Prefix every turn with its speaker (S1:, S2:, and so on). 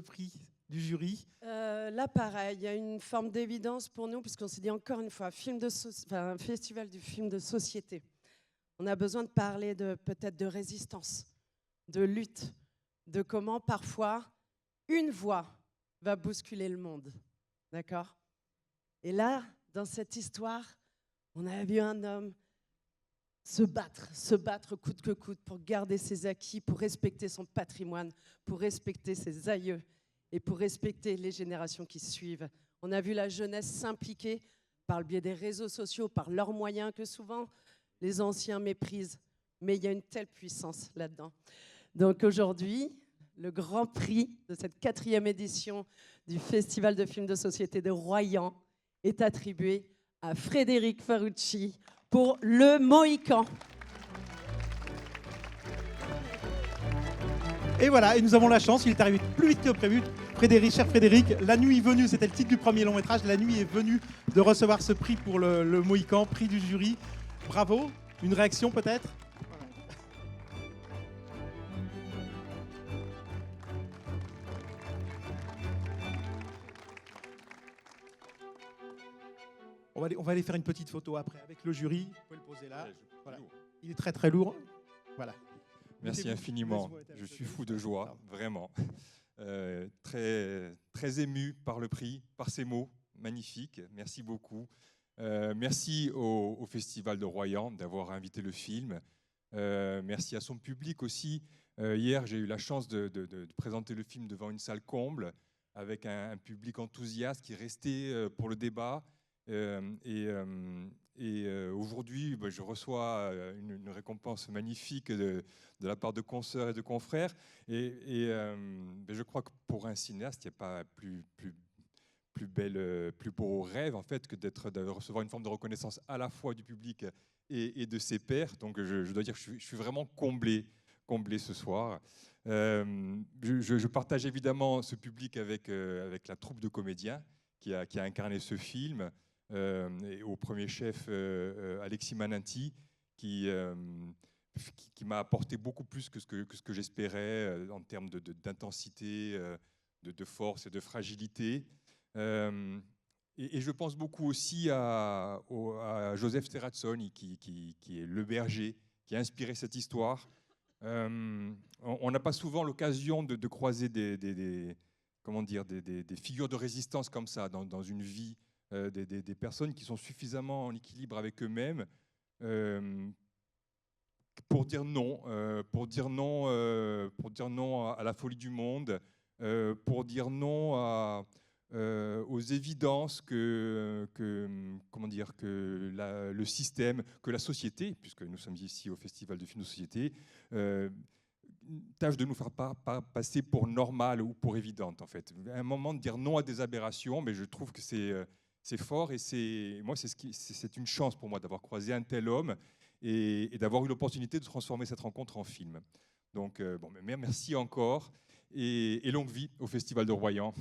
S1: prix du jury?
S2: Là, pareil, il y a une forme d'évidence pour nous, puisqu'on s'est dit encore une fois, un festival du film de société. On a besoin de parler peut-être de résistance, de lutte, de comment parfois une voix va bousculer le monde. D'accord? Et là, dans cette histoire, on a vu un homme se battre coûte que coûte pour garder ses acquis, pour respecter son patrimoine, pour respecter ses aïeux et pour respecter les générations qui suivent. On a vu la jeunesse s'impliquer par le biais des réseaux sociaux, par leurs moyens que souvent les anciens méprisent. Mais il y a une telle puissance là-dedans. Donc aujourd'hui, le grand prix de cette 4e édition du Festival de films de société de Royan est attribué à Frédéric Farucci pour Le Mohican.
S1: Et voilà, et nous avons la chance, il est arrivé plus vite que prévu. Frédéric, cher Frédéric, la nuit est venue, c'était le titre du premier long métrage, la nuit est venue de recevoir ce prix pour le Mohican, prix du jury. Bravo, une réaction peut-être? On va aller faire une petite photo après avec le jury. Vous pouvez le poser là. Voilà. Il est très très lourd. Voilà.
S3: Merci infiniment. Je suis fou de joie, vraiment. Très, très ému par le prix, par ces mots magnifiques. Merci beaucoup. Merci au Festival de Royan d'avoir invité le film. Merci à son public aussi. Hier, j'ai eu la chance de présenter le film devant une salle comble avec un public enthousiaste qui restait pour le débat. Aujourd'hui, je reçois une récompense magnifique de la part de consoeurs et de confrères. Je crois que pour un cinéaste, il n'y a pas plus beau rêve en fait que de recevoir une forme de reconnaissance à la fois du public et de ses pairs. Donc je dois dire que je suis vraiment comblé ce soir. Je partage évidemment ce public avec la troupe de comédiens qui a incarné ce film. Et au premier chef Alexis Maninti qui m'a apporté beaucoup plus que ce que j'espérais en termes d'intensité, de force et de fragilité. Et je pense beaucoup aussi à Joseph Terrazzoni qui est le berger, qui a inspiré cette histoire. On n'a pas souvent l'occasion de croiser des figures de résistance comme ça dans une vie. Des personnes qui sont suffisamment en équilibre avec eux-mêmes pour dire non, à la folie du monde, pour dire non aux évidences que le système, que la société, puisque nous sommes ici au Festival de films de société, tâche de nous faire passer pour normales ou pour évidentes en fait. À un moment de dire non à des aberrations, mais je trouve que c'est fort et c'est une chance pour moi d'avoir croisé un tel homme et d'avoir eu l'opportunité de transformer cette rencontre en film. Donc merci encore et longue vie au Festival de Royan.